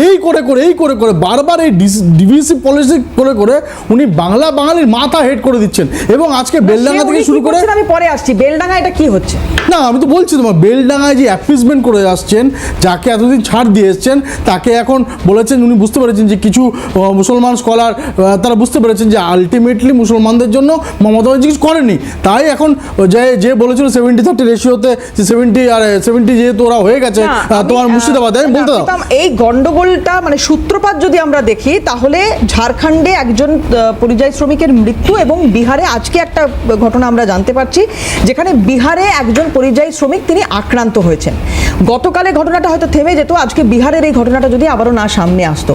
এই করে করে বারবার এই ডিভিসি পলিসি করে উনি বাঙালির মাথা হেড করে দিচ্ছেন। এবং আজকে বেলডাঙ্গা থেকে শুরু করে, আমি পরে আসছি, বেলডাঙ্গা এটা কি হচ্ছে না আমি তো বলছি তোমার, বেলডাঙ্গায় যে অ্যাপিসমেন্ট করে আসছেন, যাকে এতদিন ছাড় দিয়ে এসছেন, তাকে এখন বলেছেন, উনি বুঝতে পেরেছেন যে কিছু মুসলমান স্কলার তারা বুঝতে পেরেছেন যে আলটিমেটলি মুসলমানদের জন্য মমতা ব্যানার্জি কিছু করেনি। তাই এখন যে বলেছিল 70-30 রেশিওতে, যে 70 যেহেতু ওরা হয়ে গেছে তোমার মুর্শিদাবাদে, আমি বলতে দাও। এই গন্ডগোলটা মানে সূত্রপাত যদি আমরা দেখি, তাহলে ঝাড়খণ্ডে একজন পরিযায়ী শ্রমিকের মৃত্যু এবং বিহারে আজকে একটা ঘটনা আমরা জানতে পারছি, যেখানে বিহারে একজন পরিযায়ী শ্রমিক তিনি আক্রান্ত হয়েছেন। গতকালে ঘটনাটা হয়তো থেমে যেত, আজকে বিহারের এই ঘটনাটা যদি আবারও না সামনে আসতো।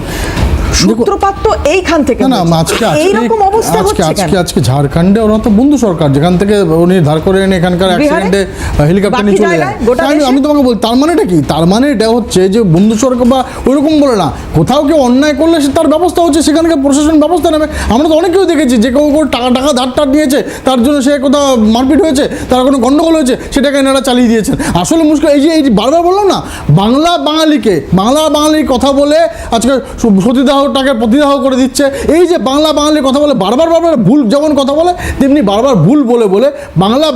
সূত্রপাত তো এইখান থেকে না, আজকে এইরকম অবস্থা হচ্ছে কেন? আজকে ঝাড়খণ্ডে ওরা তো বন্ধু সরকার, যেখান থেকে উনি ধার করে এনে এখানকার অ্যাক্সিডেন্টে হেলিকপ্টার নিয়ে চলে যায়। আমি তোমাকে বলি, তার মানেটা কি? তার মানে এটা হচ্ছে যে বন্ধু সরকার বা ওইরকম বলে না, কোথাও কেউ অন্যায় করলে তার ব্যবস্থা হচ্ছে, সেখানকার প্রশাসন ব্যবস্থা নেবে। আমরা তো অনেকেও দেখেছি যে কেউ টাকা ধার নিয়েছে, তার জন্য সে কোথাও মারপিট হয়েছে, তার কোনো গন্ডগোল হয়েছে, সেটাকে এনারা চালিয়ে দিয়েছেন। আসলে মুশকিল এই যে বারবার বললাম না, বাংলা বাঙালির কথা বলে আজকে সতীদাহটাকে প্রতিদাহ করে দিচ্ছে। এই যে বাঙালির কথা বলে বারবার ভুল যেমন কথা বলে, তেমনি বারবার ভুল বলে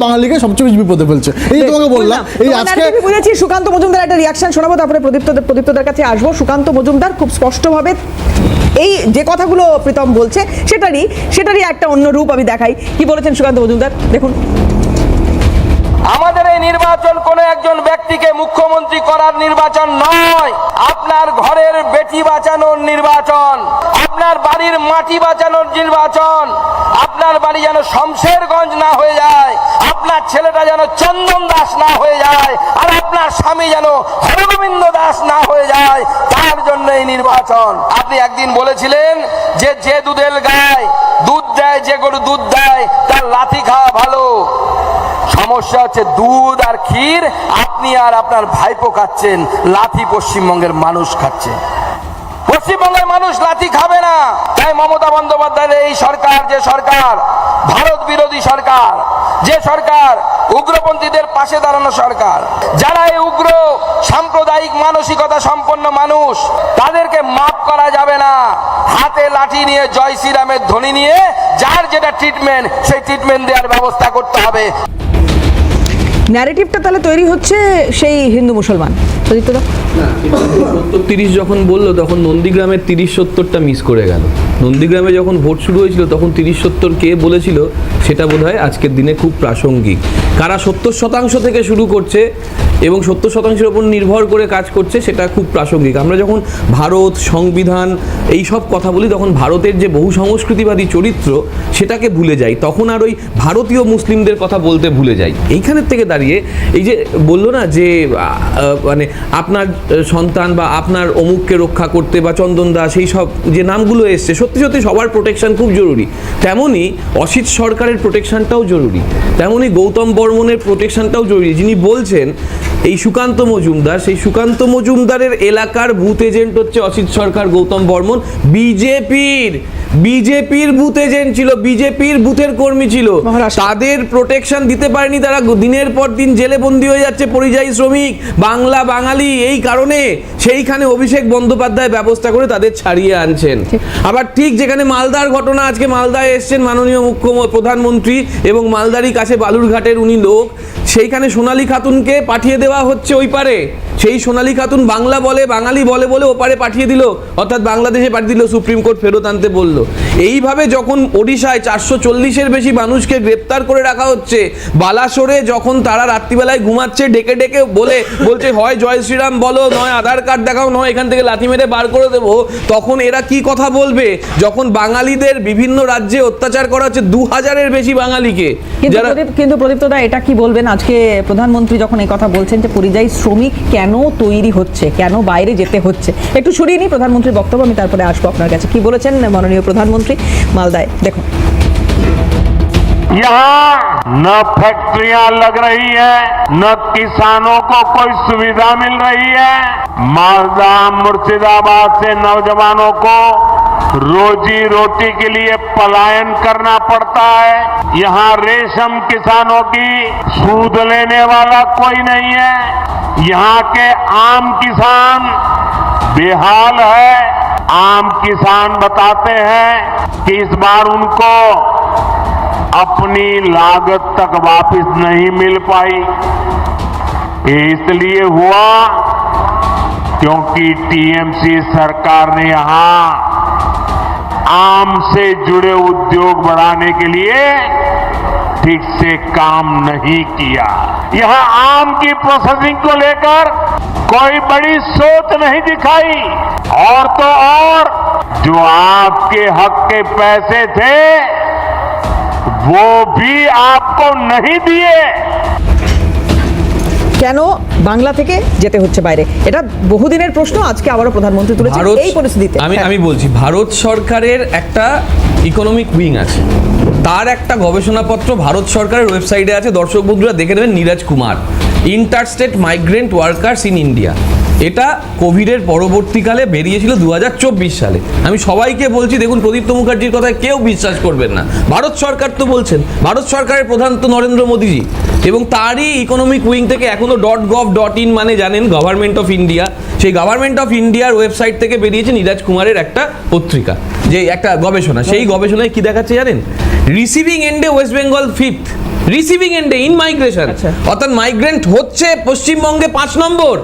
বাঙালিকে সবচেয়ে বেশি বিপদে ফেলছে। এই তোমাকে বললাম, এই আজকে বুঝেছি। সুকান্ত মজুমদার একটা রিয়াকশন শোনাবো, তারপরে প্রদীপ্তদের কাছে আসবো। সুকান্ত মজুমদার খুব স্পষ্টভাবে এই যে কথাগুলো প্রীতম বলছে সেটারই একটা অন্য রূপ আমি দেখাই। কি বলেছেন সুকান্ত মজুমদার, দেখুন। আমাদের এই নির্বাচন কোনো একজন ব্যক্তিকে মুখ্যমন্ত্রী করার নির্বাচন নয়, আপনার ঘরের বেটি বাঁচানোর নির্বাচন, আপনার বাড়ির মাটি বাঁচানোর নির্বাচন। আপনার বাড়ি যেন শমশেরগঞ্জ না হয়ে যায়, আপনার ছেলেটা যেন চন্দন দাস না হয়ে যায়, আর আপনার স্বামী যেন হরগোবিন্দ দাস না হয়ে যায়, তার জন্য এই নির্বাচন। আপনি একদিন বলেছিলেন যে দুধের গায় দুধ দেয়, যে গরু দুধ দেয় তার লাথি খাওয়া ভালো। সমস্যা হচ্ছে দুধ আর ক্ষীর আপনি আর আপনার ভাইপো খাচ্ছেন, লাথি পশ্চিমবঙ্গের মানুষ খাচ্ছে। পশ্চিমবঙ্গের মানুষ লাথি খাবে না। তাই মমতা বন্দ্যোপাধ্যায়ের এই সরকার, যে সরকার ভারত বিরোধী সরকার, যে সরকার উগ্রপন্থীদের পাশে দাঁড়ানো সরকার, যারা এই উগ্র সাম্প্রদায়িক মানসিকতা সম্পন্ন মানুষ, তাদেরকে মাফ করা যাবে না। হাতে লাঠি নিয়ে জয় শ্রীরামের ধ্বনি নিয়ে যার যেটা ট্রিটমেন্ট, সেই ট্রিটমেন্ট দেওয়ার ব্যবস্থা করতে হবে। ন্যারেটিভটা তাহলে তৈরি হচ্ছে সেই হিন্দু মুসলমান। 70-30 যখন বললো, তখন নন্দীগ্রামের 30-70টা মিস করে গেল। নন্দীগ্রামে যখন ভোট শুরু হয়েছিল, তখন 30-70 কে বলেছিল, সেটা বোধহয় আজকের দিনে খুব প্রাসঙ্গিক। কারা 70% থেকে শুরু করছে এবং 70%-এর উপর নির্ভর করে কাজ করছে, সেটা খুব প্রাসঙ্গিক। আমরা যখন ভারত, সংবিধান এই সব কথা বলি, তখন ভারতের যে বহু সংস্কৃতিবাদী চরিত্র, সেটাকে ভুলে যাই। তখন আর ওই ভারতীয় মুসলিমদের কথা বলতে ভুলে যাই। এইখানের থেকে দাঁড়িয়ে এই যে বললো না যে মানে আপনার সন্তান বা আপনার অমুককে রক্ষা করতে, বা চন্দন দাস, এই সব যে নামগুলো এসছে, সত্যি সবার প্রোটেকশন খুব জরুরি। তেমনই অসিত সরকারের প্রোটেকশনটাও জরুরি, তেমনই গৌতম বর্মনের প্রোটেকশনটাও জরুরি। যিনি বলছেন এই সুকান্ত মজুমদার, সেই সুকান্ত মজুমদারের এলাকার বুথ এজেন্ট হচ্ছে অসিত সরকার, গৌতম বর্মন বিজেপির বুথ এজেন্ট ছিল, বিজেপির বুথের কর্মী ছিল। তাদের প্রোটেকশন দিতে পারেনি তারা, দিনের পর দিন জেলে বন্দী হয়ে যাচ্ছে পরিযায়ী শ্রমিক, বাঙালি। এই কারণে সেইখানে অভিষেক বন্দ্যোপাধ্যায় ব্যবস্থা করে তাদের ছাড়িয়ে আনছেন। আবার ঠিক যেখানে মালদার ঘটনা, আজকে মালদায় এসছেন মাননীয় প্রধানমন্ত্রী, এবং মালদারই কাছে বালুরঘাটের উনি লোক, সেইখানে সোনালী খাতুনকে পাঠিয়ে দেওয়া হচ্ছে ওই পারে। সেই সোনালী খাতুন বাঙালি বলে ওপারে পাঠিয়ে দিল, অর্থাৎ বাংলাদেশে পাঠিয়ে দিল, সুপ্রিম কোর্ট ফেরত আনতে বলল। এইভাবে যখন ওড়িশায় 440-এর বেশি মানুষকে গ্রেপ্তার করে রাখা হচ্ছে, বালাসোরে যখন তারা রাত্রিবেলায় ঘুমাচ্ছে, ডেকে বলছে হয় জয় শ্রীরাম বলো, নয় আধার কার্ড দেখাও, নয় এখান থেকে লাথি মেরে বার করে দেবো, তখন এরা কি কথা বলবে? যখন বাঙালিদের বিভিন্ন রাজ্যে অত্যাচার করা হচ্ছে 2000-এর বেশি বাঙালিকে। কিন্তু প্রদীপ্তদা, এটা কি বলবেন আজকে প্রধানমন্ত্রী যখন এই কথা বলছেন যে পরিযায়ী শ্রমিক কেন তৈরি হচ্ছে, কেন বাইরে যেতে হচ্ছে? একটু সরিয়ে নিই প্রধানমন্ত্রীর বক্তব্য, আমি তারপরে আসবো আপনার কাছে। কি বলেছেন মাননীয় প্রধানমন্ত্রী মালদায়, দেখুন। यहाँ न फैक्ट्रियां लग रही है, न किसानों को कोई सुविधा मिल रही है। मालदा मुर्शिदाबाद से नौजवानों को रोजी रोटी के लिए पलायन करना पड़ता है। यहाँ रेशम किसानों की सूद लेने वाला कोई नहीं है। यहाँ के आम किसान बेहाल है। आम किसान बताते हैं कि इस बार उनको अपनी लागत तक वापस नहीं मिल पाई। ये इसलिए हुआ क्योंकि टीएमसी सरकार ने यहाँ आम से जुड़े उद्योग बढ़ाने के लिए ठीक से काम नहीं किया। यहाँ आम की प्रोसेसिंग को लेकर कोई बड़ी सोच नहीं दिखाई। और तो और जो आपके हक के पैसे थे वो भी आपको नहीं दिए। কেন বাংলা থেকে যেতে হচ্ছে বাইরে? এটা বহুদিনের প্রশ্ন, আজকে আবারও প্রধানমন্ত্রী তুলেছেন এই পরিস্থিতিতে। আমি বলছি, ভারত সরকারের একটা ইকোনমিক উইং আছে, তার একটা গবেষণাপত্র ভারত সরকারের ওয়েবসাইটে আছে, দর্শক বন্ধুরা দেখে নেবেন, Neeraj Kumar, interstate migrant workers in India. এটা কোভিডের পরবর্তীকালে বেরিয়েছিল 2024 সালে। আমি সবাইকে বলছি, দেখুন প্রদীপ্ত মুখার্জির কথায় কেউ বিশ্বাস করবেন না, ভারত সরকার তো বলছেন, ভারত সরকারের প্রধান তো নরেন্দ্র মোদীজি, এবং তারই ইকোনমিক উইং থেকে এখনো .gov.in মানে জানেন গভর্নমেন্ট অফ ইন্ডিয়া, সেই গভর্নমেন্ট অফ ইন্ডিয়ার ওয়েবসাইট থেকে বেরিয়েছে নীরজ কুমারের একটা পত্রিকা, যে একটা গবেষণা, সেই গবেষণায় কি দেখাচ্ছে জানেন? রিসিভিং এন্ডে ওয়েস্ট বেঙ্গল 5th, রিসিভিং এন্ডে ইন মাইগ্রেশন, অর্থাৎ মাইগ্রেন্ট হচ্ছে পশ্চিমবঙ্গে 5 নম্বর,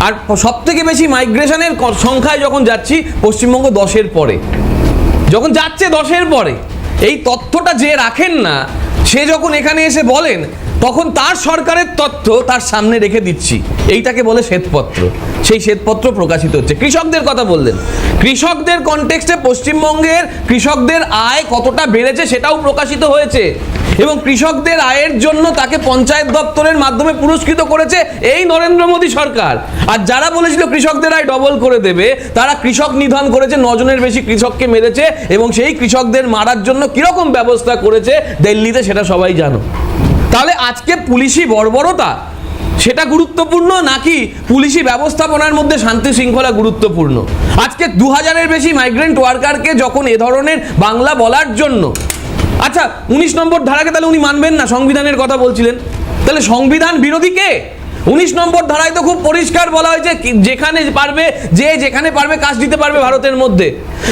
আর সব থেকে বেশি মাইগ্রেশনের সংখ্যায় যখন যাচ্ছি পশ্চিমবঙ্গ 10-এর পরে, যখন যাচ্ছে 10-এর পরে। এই তথ্যটা যে রাখেন না, সে যখন এখানে এসে বলেন, তখন তার সরকারের তথ্য তার সামনে রেখে দিচ্ছি, এইটাকে বলে শ্বেতপত্র। সেই শ্বেতপত্র প্রকাশিত হচ্ছে। কৃষকদের কথা বললেন, কৃষকদের কনটেক্সটে পশ্চিমবঙ্গের কৃষকদের আয় কতটা বেড়েছে সেটাও প্রকাশিত হয়েছে, এবং কৃষকদের আয়ের জন্য তাকে পঞ্চায়েত দপ্তরের মাধ্যমে পুরস্কৃত করেছে এই নরেন্দ্র মোদী সরকার। আর যারা বলেছিল কৃষকদের আয় ডবল করে দেবে, তারা কৃষক নিধন করেছে, 9 জনের বেশি কৃষককে মেরেছে, এবং সেই কৃষকদের মারার জন্য কিরকম ব্যবস্থা করেছে দিল্লিতে সেটা সবাই জানো। তাহলে আজকে পুলিশি বর্বরতা সেটা গুরুত্বপূর্ণ, নাকি পুলিশি ব্যবস্থাপনার মধ্যে শান্তি শৃঙ্খলা গুরুত্বপূর্ণ? আজকে 2000-এর বেশি মাইগ্রেন্ট ওয়ার্কারকে যখন এ ধরনের বাংলা বলার জন্য, আচ্ছা 19 নম্বর ধারাকে তাহলে উনি মানবেন না, সংবিধানের কথা বলছিলেন, তাহলে সংবিধান বিরোধী কে? 19 নম্বর ধারায় তো খুব পরিষ্কার বলা হয়েছে যেখানে পারবে, যে যেখানে পারবে কাজ দিতে পারবে ভারতের মধ্যে।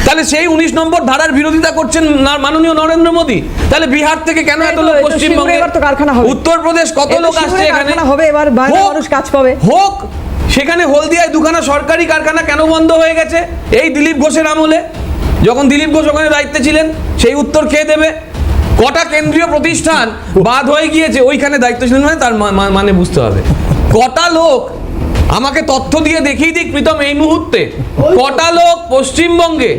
তাহলে সেই 19 নম্বর ধারার বিরোধিতা করছেন মাননীয় নরেন্দ্র মোদী। তাহলে বিহার থেকে কেন এত লোক পশ্চিমবঙ্গে, উত্তরপ্রদেশ কত লোক আসছে এখানে, হবে এবার মানুষ কাজ পাবে হোক। সেখানে হলদিয়ায় 2খানা সরকারি কারখানা কেন বন্ধ হয়ে গেছে এই দিলীপ ঘোষের আমলে? যখন দিলীপ ঘোষ ওখানে দায়িত্বে ছিলেন, সেই উত্তর কে দেবে? কটা কেন্দ্রীয় প্রতিষ্ঠান বাদ হয়ে গিয়েছে, ওইখানে দায়িত্ব ছিলেন মানে তার মানে বুঝতে হবে। কটা লোক আমাকে তথ্য দিয়ে দেখিয়ে দিক প্রীতম এই মুহূর্তে, কটা লোক পশ্চিমবঙ্গে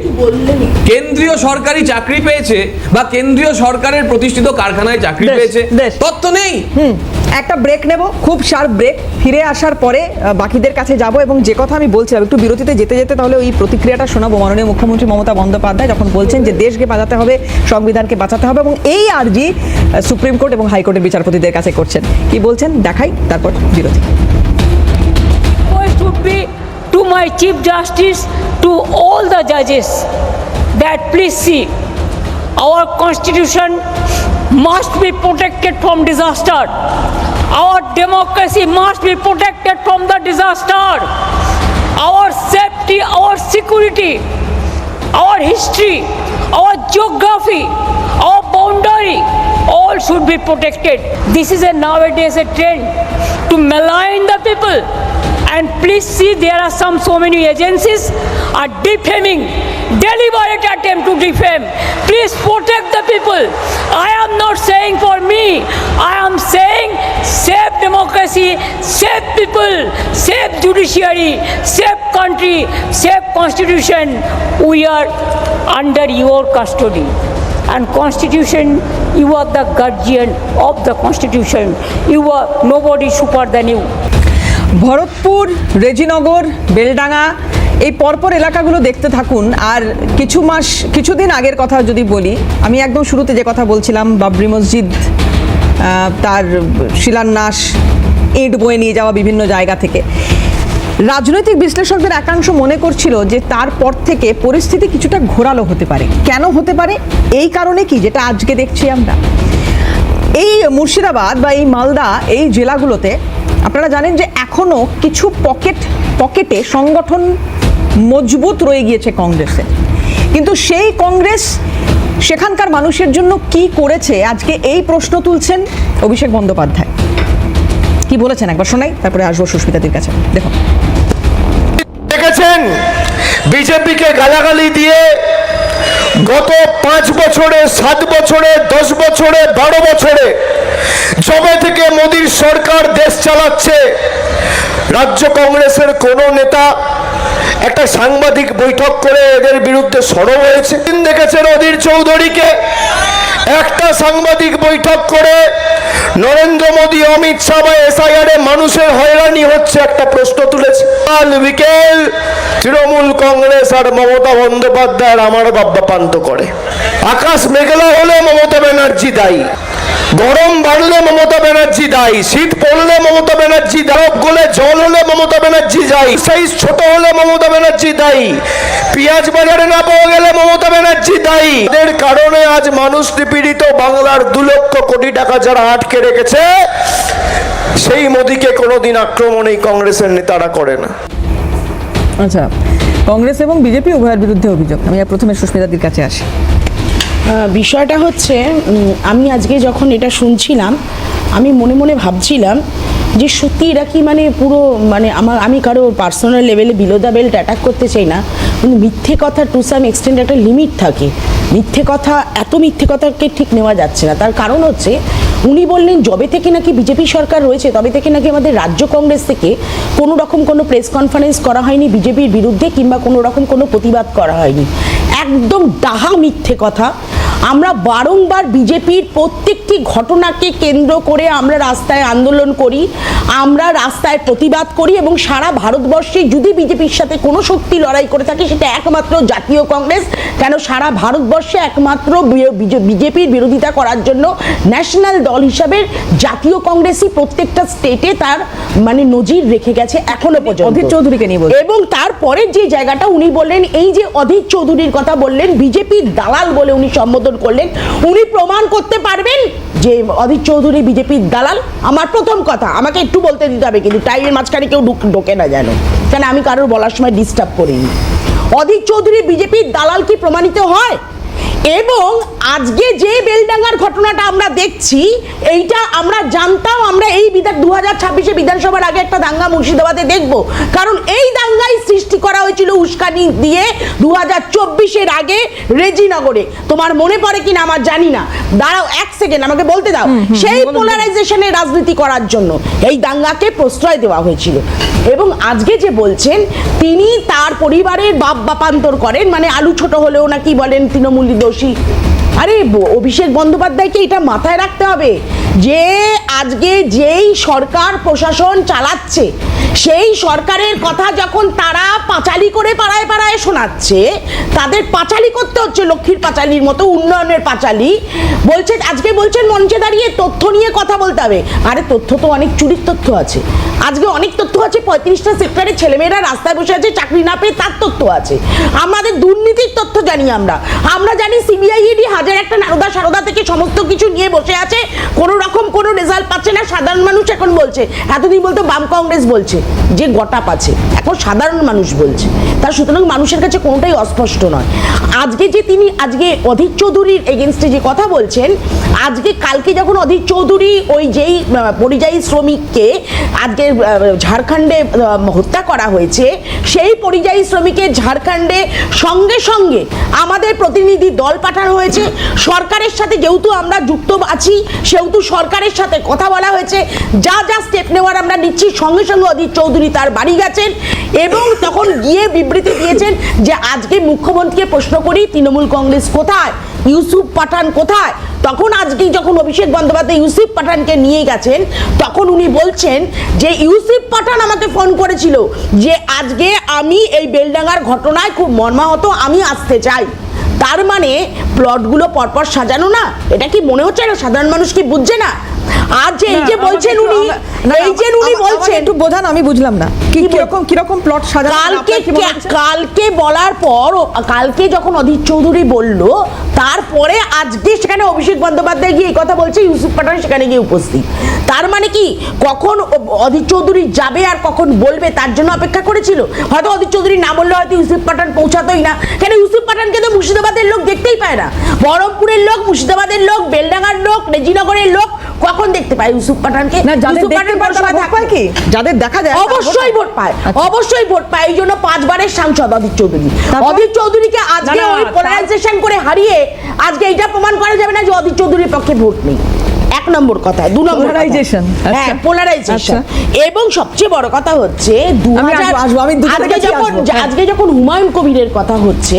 কেন্দ্রীয় সরকারি চাকরি পেয়েছে বা কেন্দ্রীয় সরকারের প্রতিষ্ঠিত কারখানায় চাকরি পেয়েছে? তথ্য নেই। একটা ব্রেক নেব, খুব শার্প ব্রেক। ফিরে আসার পরে বাকিদের কাছে যাব, এবং যে কথা আমি বলছিলাম একটু বিরতিতে যেতে যেতে তাহলে ওই প্রতিক্রিয়াটা শোনাবো মাননীয় মুখ্যমন্ত্রী মমতা বন্দ্যোপাধ্যায় যখন বলছেন যে দেশকে বাঁচাতে হবে, সংবিধানকে বাঁচাতে হবে, এবং এই আর্জি সুপ্রিম কোর্ট এবং হাইকোর্টের বিচারপতিদের কাছে করছেন। কি বলছেন দেখাই, তারপর বিরতি। Would be to my Chief Justice, to all the judges, that please see, our constitution must be protected from disaster. Our democracy must be protected from the disaster. Our safety, our security, our history, our geography, our boundary, all should be protected. This is nowadays a trend to malign the people. And please see, there are so many agencies are defaming, deliberate attempt to defame. Please protect the people. I am not saying for me, I am saying save democracy, save people, save judiciary, save country, save constitution. We are under your custody. And constitution, you are the guardian of the constitution. You are nobody super than you. Bharatpur, Rejinagar, Beldanga, এই পরপর এলাকাগুলো দেখতে থাকুন। আর কিছুদিন আগের কথা যদি বলি, আমি একদম শুরুতে যে কথা বলছিলাম, বাবরি মসজিদ, তার শিলান্যাস, ইট বয়ে নিয়ে যাওয়া বিভিন্ন জায়গা থেকে, রাজনৈতিক বিশ্লেষকদের একাংশ মনে করছিল যে তারপর থেকে পরিস্থিতি কিছুটা ঘোরালো হতে পারে। কেন হতে পারে? এই কারণে কি, যেটা আজকে দেখছি আমরা এই মুর্শিদাবাদ বা এই মালদা এই জেলাগুলোতে, আপনারা জানেন যে এখনো কিছু পকেটে সংগঠন মজবুত রয়ে গিয়েছে কংগ্রেসে, কিন্তু সেই কংগ্রেস সেখানকার মানুষের জন্য কি করেছে, আজকে এই প্রশ্ন তুলছেন অভিষেক বন্দ্যোপাধ্যায়। কি বলেছেন একবার শোনাই, তারপরে আসবো সুস্মিতাদির কাছে। দেখো, দেখেছেন বিজেপিকে গালাগালি দিয়ে গত 5 বছরে, 7 বছরে, 10 বছরে, 12 বছরে জবে থেকে মোদির সরকার দেশ চালাচ্ছে, রাজ্য কংগ্রেসের কোন নেতা একটা সাংবাদিক বৈঠক করে এদের বিরুদ্ধে সরব হয়েছে? দেখেছেন অধীর চৌধুরীকে একটা সাংবাদিক বৈঠক করে নরেন্দ্র মোদী, অমিত শাহ বা এসআইআর মানুষের হয়রানি হচ্ছে একটা প্রশ্ন তুলেছে। কাল বিকেল তৃণমূল কংগ্রেস আর মমতা বন্দ্যোপাধ্যায়ের আমার বাব্বা পান্ত করে। আকাশ মেঘলা হলে মমতা ব্যানার্জি দায়ী, গরম বাড়লে মমতা ব্যানার্জি দায়ী, শীত পড়লে মমতা ব্যানার্জি দায়ী, গলে জল হলে মমতা ব্যানার্জি দায়ী, সাইজ ছোট হলে মমতা ব্যানার্জি দায়ী, পেঁয়াজ বাজারে না পাওয়া গেলে মমতা ব্যানার্জি দায়ী। এদের কারণে আজ মানুষ নিপীড়িত। বাংলার 2 লক্ষ কোটি টাকা যারা আটকে রেখেছে, সেই মোদিকে কোনোদিন আক্রমণ এই কংগ্রেসের নেতারা করে না। আচ্ছা, কংগ্রেস এবং বিজেপি উভয়ের বিরুদ্ধে অভিযোগ। আমি প্রথমে সুস্মিতাদির কাছে আসি। বিষয়টা হচ্ছে, আমি আজকে যখন এটা শুনছিলাম আমি মনে মনে ভাবছিলাম যে সত্যি এরা কি মানে পুরো মানে আমি কারো পার্সোনাল লেভেলে বিলো দ্য বেল্ট অ্যাটাক করতে চাই না, কিন্তু মিথ্যে কথা টু সাম এক্সটেন্ট একটা লিমিট থাকে। মিথ্যে কথা, এত মিথ্যে কথাকে ঠিক নেওয়া যাচ্ছে না। তার কারণ হচ্ছে, উনি বললেন যবে থেকে নাকি বিজেপি সরকার রয়েছে তবে থেকে নাকি আমাদের রাজ্য কংগ্রেস থেকে কোনো রকম কোনো প্রেস কনফারেন্স করা হয়নি বিজেপির বিরুদ্ধে, কিংবা কোনো রকম কোনো প্রতিবাদ করা হয়নি। একদম ডাহা মিথ্যে কথা। আমরা বারংবার বিজেপির প্রত্যেকটি ঘটনাকে কেন্দ্র করে আমরা রাস্তায় আন্দোলন করি, আমরা রাস্তায় প্রতিবাদ করি, এবং সারা ভারতবর্ষে যদি বিজেপির সাথে কোনো শক্তি লড়াই করে থাকে সেটা একমাত্র জাতীয় কংগ্রেস। কেন, সারা ভারতবর্ষে একমাত্র বিজেপির বিরোধিতা করার জন্য ন্যাশনাল দল হিসাবে জাতীয় কংগ্রেসই প্রত্যেকটা স্টেটে তার মানে নজির রেখে গেছে এখনো পর্যন্ত। অধীর চৌধুরীকে নিয়ে বলছি। এবং তারপরে যে জায়গাটা উনি বললেন, এই যে অধীর চৌধুরীর কথা বললেন, বিজেপির দালাল বলে উনি সম্বোধন করলেন, উনি প্রমাণ করতে পারবেন যে অধীর চৌধুরী বিজেপির দালাল? আমার প্রথম কথা, আমাকে একটু বলতে দিতে হবে, কিন্তু টাইমের মাঝখানে কেউ ঢোকে না যেন, কেন আমি কারোর বলার সময় ডিস্টার্ব করিনি। অধীর চৌধুরী বিজেপির দালাল কি প্রমাণিত হয়? এবং আজকে যে বেলডাঙ্গার ঘটনাটা আমরা দেখছি, এইটা আমরা জানতাম, আমরা এই 2026 বিধানসভার আগে একটা দাঙ্গা মুর্শিদাবাদে দেখব, কারণ এই দাঙ্গাই সৃষ্টি করা হয়েছিল উস্কানি দিয়ে 2024-এর আগে রেজিনগরে। তোমার মনে পড়ে কিনা আমার জানি না, দাঁড়াও 1 সেকেন্ড আমাকে বলতে দাও। সেই পোলারাইজেশনের রাজনীতি করার জন্য এই দাঙ্গাকে প্রশ্রয় দেওয়া হয়েছিল। এবং আজকে যে বলছেন তিনি তার পরিবারের বাপান্তর করেন, মানে আলু ছোট হলেও নাকি বলেন তৃণমূলী দোষী। আরে অভিষেক বন্দ্যোপাধ্যায়কে এটা মাথায় রাখতে হবে যে আজকে যেই সরকার প্রশাসন চালাচ্ছে, সেই সরকারের কথা যখন তারা পাঁচালি করে পাড়ায় পাড়ায় শোনাচ্ছে, তাদের পাঁচালি করতে হচ্ছে লক্ষ্মীর পাঁচালির মতো, উন্নয়নের পাঁচালি বলছে। আজকে বলছেন মঞ্চে দাঁড়িয়ে তথ্য নিয়ে কথা বলতে হবে। আরে তথ্য তো অনেক চুরির তথ্য আছে, আজকে অনেক তথ্য আছে। 35টা সেক্টরে ছেলেমেয়েরা রাস্তায় বসে আছে চাকরি না পেয়ে, তার তথ্য আছে। আমাদের দুর্নীতির তথ্য জানি, আমরা জানি সিবিআই ইডি হাজার একটা নারদা সারদা থেকে সমস্ত কিছু নিয়ে বসে আছে, কোনো রকম কোনো রেজাল্ট পাচ্ছে না। সাধারণ মানুষ এখন বলছে, এতদিন বলতো বাম কংগ্রেস বলছে যে গোটা পাচ্ছে, এখন সাধারণ মানুষ বলছে। তার সুতরাং মানুষের কাছে কোনোটাই অস্পষ্ট নয়। আজকে যে তিনি আজকে অধীর চৌধুরীর এগেনস্টে যে কথা বলছেন, আজকে কালকে যখন অধীর চৌধুরী ওই যেই পরিযায়ী শ্রমিককে আজকে ঝাড়খণ্ডে হত্যা করা হয়েছে, সেই পরিযায়ী শ্রমিকের ঝাড়খণ্ডে সঙ্গে সঙ্গে আমাদের প্রতিনিধি দল পাঠানো হয়েছে। সরকারের সাথে যেহেতু আমরা যুক্ত আছি, সেহেতু সরকারের সাথে কথা বলা হয়েছে, যা যা স্টেপ নেওয়ার আমরা নিচ্ছি। সঙ্গে সঙ্গে অধীর চৌধুরী তার বাড়ি গেছেন এবং তখন গিয়ে বিবৃতি দিয়েছেন যে আজকে মুখ্যমন্ত্রীকে প্রশ্ন করি তৃণমূল কংগ্রেস কোথায়, ইউসুফ পাঠান কোথায়। তখন আজকে যখন অভিষেক বন্দ্যোপাধ্যায় ইউসুফ পাঠানকে নিয়ে গেছেন, তখন উনি বলছেন যে ইউসুফ পাঠান আমাকে ফোন করেছিল যে আজকে আমি এই বেলডাঙ্গার ঘটনায় খুব মর্মাহত, আমি আসতে চাই। তার মানে প্লটগুলো পরপর সাজানো না, এটা কি মনে হচ্ছে না সাধারণ মানুষ কি বুঝছে না? আর যে এই যে বলছেন উনি, এই যে উনি বলছেন, একটু বোঝান, আমি বুঝলাম না কিরকম প্লট সাজানো। কালকে বলার পর, কালকে যখন অধীর চৌধুরী বলল, তারপরে আজকে সেখানে অভিষেক বন্দ্যোপাধ্যায় গিয়ে এই কথা বলছে, ইউসুফ পাঠান সেখানে গিয়ে উপস্থিত। তার মানে কি কখন অধীর চৌধুরী যাবে আর কখন বলবে তার জন্য অপেক্ষা করেছিল? হয়তো অধীর চৌধুরী না বললে হয়তো ইউসুফ পাঠান পৌঁছাতোই না, কেন ইউসুফ পাঠানকে তো মুর্শিদাবাদের লোক দেখতেই পায় না, বহরমপুরের লোক, মুর্শিদাবাদের লোক, বেলডাঙ্গার লোক, রেজিনগরের লোক কখন দেখতে পায় ইউসুফ পাঠানকে? না, যাদের ইউসুফ পাঠান পৌরসভায় থাকে কি, যাদের দেখা যায় অবশ্যই ভোট পায়, অবশ্যই ভোট পায়। এই জন্য 5 বারের সাংসদ অধীর চৌধুরী। অধীর চৌধুরীকে আজকে ওই পোলারাইজেশন করে হারিয়ে আজকে এটা প্রমাণ করা যাবে না যে অধীর চৌধুরীর পক্ষে ভোট নেই। 1 নম্বর কথা। 2 নম্বর Polarization, হ্যাঁ, পোলারাইজেশন। এবং সবচেয়ে বড় কথা হচ্ছে আজকে যখন হুমায়ুন কবিরের কথা হচ্ছে,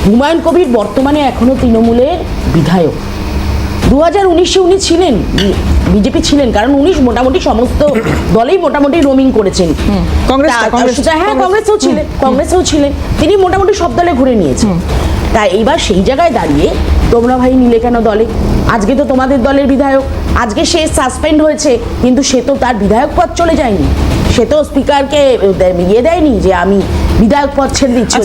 হুমায়ুন কবির বর্তমানে এখনো তৃণমূলের বিধায়ক। 2019-এ উনি ছিলেন, বিজেপি ছিলেন, কারণ উনি মোটামুটি সমস্ত দলেই মোটামুটি রোমিং করেছেন। কংগ্রেসেও ছিলেন, তিনি মোটামুটি সব দলে ঘুরে নিয়েছেন। তাই এইবার সেই জায়গায় দাঁড়িয়ে তোমরা ভাই নিলে কেন দলে? আজকে তো তোমাদের দলের বিধায়ক, আজকে সে সাসপেন্ড হয়েছে, কিন্তু সে তো তার বিধায়ক পদ চলে যায়নি, সে তো স্পিকারকে ইয়ে দেয়নি যে আমি বিধায়ক পদ ছেড়ে দিচ্ছি।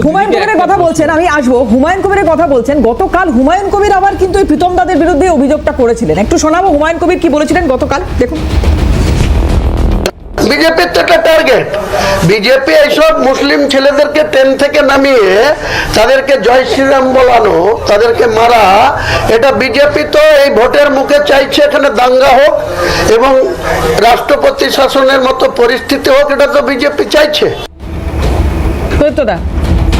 হুমায়ুন কবিরের কথা বলছেন, আমি আসবো। হুমায়ুন কবিরের কথা বলছেন, গতকাল হুমায়ুন কবির আবার কিন্তু এই প্রীতম দাদের বিরুদ্ধে অভিযোগটা করেছিলেন। একটু শোনাবো হুমায়ুন কবির কি বলেছিলেন গতকাল, দেখুন। বিজেপির তো একটা টার্গেট, বিজেপি এইসব মুসলিম ছেলেদেরকে ট্রেন থেকে নামিয়ে তাদেরকে জয় শ্রীরাম বলানো, তাদেরকে মারা, এটা বিজেপি তো এই ভোটের মুখে চাইছে এখানে দাঙ্গা হোক এবং রাষ্ট্রপতি শাসনের মতো পরিস্থিতি হোক, এটা তো বিজেপি চাইছে।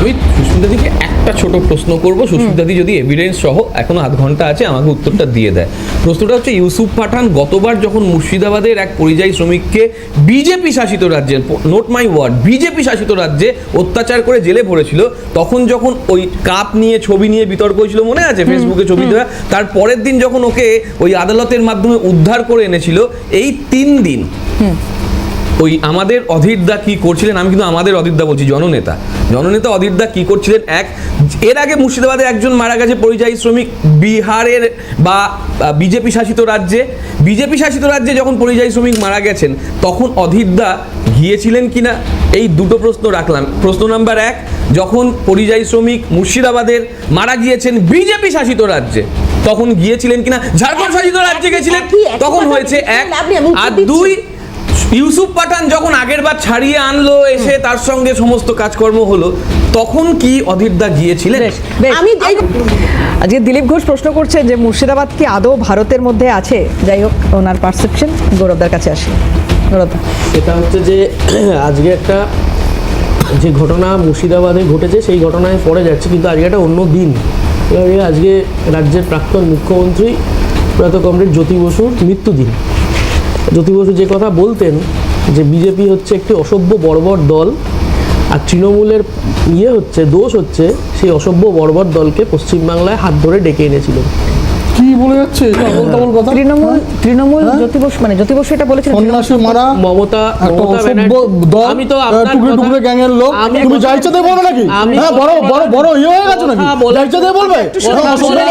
আমি সুস্মিতাদিকে একটা ছোট প্রশ্ন করবো, সুস্মিতাদি যদি এভিডেন্স সহ, এখনো 1/2 ঘন্টা আছে, আমাকে উত্তরটা দিয়ে দেয়। প্রশ্নটা হচ্ছে, ইউসুফ পাঠান গতবার যখন মুর্শিদাবাদের এক পরিযায়ী শ্রমিককে বিজেপি শাসিত রাজ্যে, নোট মাই ওয়ার্ড, বিজেপি শাসিত রাজ্যে অত্যাচার করে জেলে ভরেছিল, তখন যখন ওই কাপ নিয়ে ছবি নিয়ে বিতর্ক হয়েছিল, মনে আছে ফেসবুকে ছবি দেওয়া, তার পরের দিন যখন ওকে ওই আদালতের মাধ্যমে উদ্ধার করে এনেছিল, এই 3 দিন ওই আমাদের অধীরদা কি করছিলেন, আমি কিন্তু আমাদের অধীরদা বলছি, জননেতা অধীরদা কি করছিলেন? এর আগে মুর্শিদাবাদে একজন মারা গেছে পরিযায়ী শ্রমিক, বিহারের বা বিজেপি শাসিত রাজ্যে যখন পরিযায়ী শ্রমিক মারা গেছেন, তখন অধীরদা গিয়েছিলেন কিনা, এই দুটো প্রশ্ন রাখলাম। প্রশ্ন নাম্বার 1, যখন পরিযায়ী শ্রমিক মুর্শিদাবাদের মারা গিয়েছেন বিজেপি শাসিত রাজ্যে, তখন গিয়েছিলেন কিনা? ঝাড়খণ্ড শাসিত রাজ্যে গেছিলেন, তখন হয়েছে 1। আর 2, ইউসুফ পাঠান যখন আগের বার ছাড়িয়ে আনলো, এসে তার সঙ্গে সমস্ত কাজকর্ম হলো, তখন কি অধীরদা গিয়েছিলেন? আজকে দিলীপ ঘোষ প্রশ্ন করছে যে মুর্শিদাবাদ কি আদৌ ভারতের মধ্যে আছে? যাই হোক, ওনার পারসেপশন। গৌরবদার কাছে আসি। গৌরবদা, এটা হচ্ছে যে আজকে একটা যে ঘটনা মুর্শিদাবাদে ঘটেছে, সেই ঘটনায় পরে যাচ্ছে, কিন্তু আজকে একটা অন্য দিন। আজকে রাজ্যের প্রাক্তন মুখ্যমন্ত্রী প্রয়াত কমরেড জ্যোতি বসুর মৃত্যুদিন। জ্যোতি বসু যে কথা বলতেন যে বিজেপি হচ্ছে একটি অসভ্য বর্বর দল, আর তৃণমূলের দোষ হচ্ছে সেই অসভ্য বর্বর দলকে পশ্চিমবাংলায় হাত ধরে ডেকে এনেছিলেন। কি বলে যাচ্ছে কথা? তৃণমূল জ্যোতি বসু এটা বলেছেন, সন্ন্যাসী মারা মমতা আমি তো টুকরে টুকরে গ্যাংয়ের লোক, তুমি যা ইচ্ছা তাই বলবে নাকি? হ্যাঁ, বড় বড় বড় ইয়ে হয়ে গেছো নাকি? যা ইচ্ছা তাই বলবে?